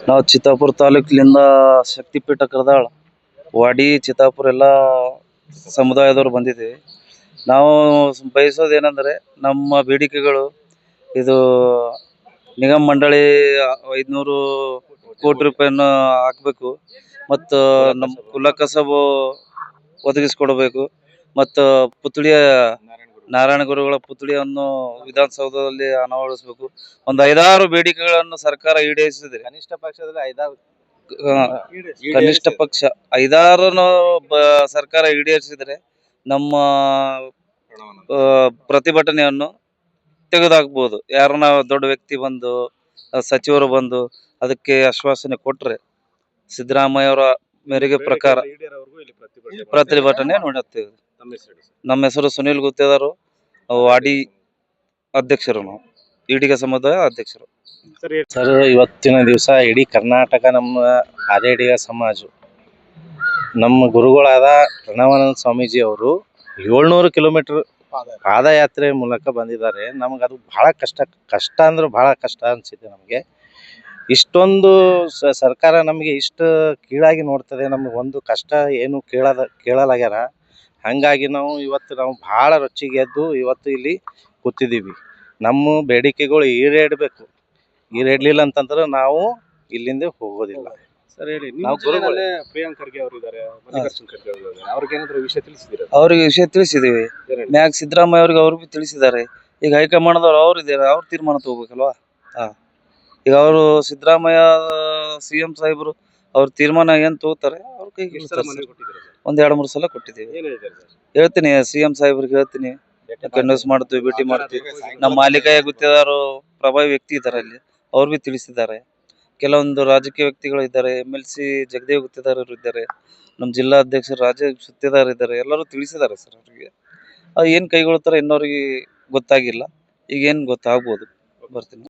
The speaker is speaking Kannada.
ನಾವು ಚಿತ್ತಾಪುರ ತಾಲೂಕಿನಿಂದ ಶಕ್ತಿಪೀಠ ಕರದಾಳ ವಾಡಿ ಚಿತ್ತಾಪುರ ಎಲ್ಲ ಸಮುದಾಯದವರು ಬಂದಿದ್ದೀವಿ. ನಾವು ಬಯಸೋದೇನೆಂದರೆ ನಮ್ಮ ಬೇಡಿಕೆಗಳು ಇದು ನಿಗಮ ಮಂಡಳಿ 500 ಕೋಟಿ ರೂಪಾಯಿಯನ್ನು ಹಾಕಬೇಕು ಮತ್ತು ನಮ್ಮ ಕುಲ ಕಸಬು ಒದಗಿಸಿಕೊಡಬೇಕು ಮತ್ತು ಪುತ್ಳಿಯ ನಾರಾಯಣ ಗುರುಗಳ ಪುತ್ಳಿಯನ್ನು ವಿಧಾನಸೌಧದಲ್ಲಿ ಅನಾವರಿಸಬೇಕು. ಒಂದು 5-6 ಬೇಡಿಕೆಗಳನ್ನು ಸರ್ಕಾರ ಈಡೇರಿಸಿದ್ರೆ ಕನಿಷ್ಠ ಪಕ್ಷ 5-6 ಸರ್ಕಾರ ಈಡೇರಿಸಿದ್ರೆ ನಮ್ಮ ಪ್ರತಿಭಟನೆಯನ್ನು ತೆಗೆದುಹಾಕಬಹುದು. ಯಾರನ್ನ ದೊಡ್ಡ ವ್ಯಕ್ತಿ ಬಂದು ಸಚಿವರು ಬಂದು ಅದಕ್ಕೆ ಆಶ್ವಾಸನೆ ಕೊಟ್ರೆ ಸಿದ್ದರಾಮಯ್ಯ ಅವರ ಮೇರೆಗೆ ಪ್ರಕಾರ ಪ್ರತಿಭಟನೆ ನೋಡುತ್ತೇವೆ. ನಮ್ಮ ಹೆಸರು ಸುನಿಲ್ ಗುತ್ತೇದಾರು, ವಾಡಿ ಅಧ್ಯಕ್ಷರು. ನಾವು ಈಡಿಗ ಸಮುದಾಯ ಅಧ್ಯಕ್ಷರು. ಸರ್, ಇವತ್ತಿನ ದಿವಸ ಇಡೀ ಕರ್ನಾಟಕ ನಮ್ಮ ಆರ್ಯಡಿಗ ಸಮಾಜ ನಮ್ಮ ಗುರುಗಳಾದ ಪ್ರಣವಾನಂದ ಸ್ವಾಮೀಜಿ ಅವರು 700 ಕಿಲೋಮೀಟರ್ ಪಾದಯಾತ್ರೆ ಮೂಲಕ ಬಂದಿದ್ದಾರೆ. ನಮ್ಗೆ ಅದು ಬಹಳ ಕಷ್ಟ ಅಂದ್ರೆ ಬಹಳ ಕಷ್ಟ ಅನಿಸಿದೆ. ನಮಗೆ ಇಷ್ಟೊಂದು ಸರ್ಕಾರ ನಮಗೆ ಇಷ್ಟು ಕೀಳಾಗಿ ನೋಡ್ತದೆ. ನಮ್ಗೆ ಒಂದು ಕಷ್ಟ ಏನು ಕೇಳಲಾಗ್ಯಾರ. ಹಾಗಾಗಿ ನಾವು ಭಾಳ ರೊಚ್ಚಿಗೆ ಎದ್ದು ಇವತ್ತು ಇಲ್ಲಿ ಕೂತಿದ್ದೀವಿ. ನಮ್ಮ ಬೇಡಿಕೆಗಳು ಈಡೇರಬೇಕು. ಈಡೇರಲಿಲ್ಲ ಅಂತಂದ್ರೆ ನಾವು ಇಲ್ಲಿಂದ ಹೋಗೋದಿಲ್ಲ. ಸರ್ ಹೇಳಿ, ಪ್ರಿಯಾಂಕ್ ಖರ್ಗೆ ಅವರು ಇದ್ದಾರೆ, ಮಲ್ಲಿಕಾರ್ಜುನ್ ಖರ್ಗೆ ಅವರು ಇದ್ದಾರೆ, ಅವ್ರಿಗೇನಾದ್ರು ವಿಷಯ ತಿಳಿಸಿದ್ದೀರಾ? ಅವ್ರಿಗೆ ವಿಷಯ ತಿಳಿಸಿದ್ದೀವಿ. ಮ್ಯಾಗ ಸಿದ್ದರಾಮಯ್ಯ ಅವ್ರಿಗೆ ತಿಳಿಸಿದ್ದಾರೆ. ಈಗ ಹೈಕಮಾಂಡ್ದವ್ರು ಅವ್ರು ಇದ್ದಾರೆ, ಅವ್ರು ತೀರ್ಮಾನ ತಗೋಬೇಕಲ್ವಾ. ಈಗ ಅವರು ಸಿದ್ದರಾಮಯ್ಯ CM ಸಾಹೇಬರು ಅವ್ರ ತೀರ್ಮಾನ ಏನ್ ತಗೋತಾರೆ ಅವ್ರ ಕೈಗೆ ಒಂದ್ 2-3 ಸಲ ಕೊಟ್ಟಿದ್ದೀವಿ. ಹೇಳ್ತೀನಿ CM ಸಾಹೇಬ್ರಿಗೆ ಹೇಳ್ತೀನಿ, ಕನ್ವಿನ್ಸ್ ಮಾಡ್ತೀವಿ, ಭೇಟಿ ಮಾಡ್ತೀವಿ. ನಮ್ಮ ಮಾಲಿಕಾಯ ಗುತ್ತೇದಾರು ಪ್ರಭಾವಿ ವ್ಯಕ್ತಿ ಇದ್ದಾರೆ ಅಲ್ಲಿ, ಅವ್ರು ಭೀ ತಿಳಿಸಿದ್ದಾರೆ. ಕೆಲವೊಂದು ರಾಜಕೀಯ ವ್ಯಕ್ತಿಗಳು ಇದ್ದಾರೆ, MLC ಜಗದೇವ್ ಗುತ್ತೇದಾರರು ಇದ್ದಾರೆ, ನಮ್ಮ ಜಿಲ್ಲಾ ಅಧ್ಯಕ್ಷರು ರಾಜೇಶ್ ಗುತ್ತೇದಾರ್ ಇದ್ದಾರೆ. ಎಲ್ಲರೂ ತಿಳಿಸಿದ್ದಾರೆ ಸರ್. ಅವರಿಗೆ ಏನ್ ಕೈಗೊಳ್ತಾರೆ ಇನ್ನೋರಿಗೆ ಗೊತ್ತಾಗಿಲ್ಲ. ಈಗ ಏನ್ ಗೊತ್ತಾಗ್ಬೋದು. ಬರ್ತೀನಿ.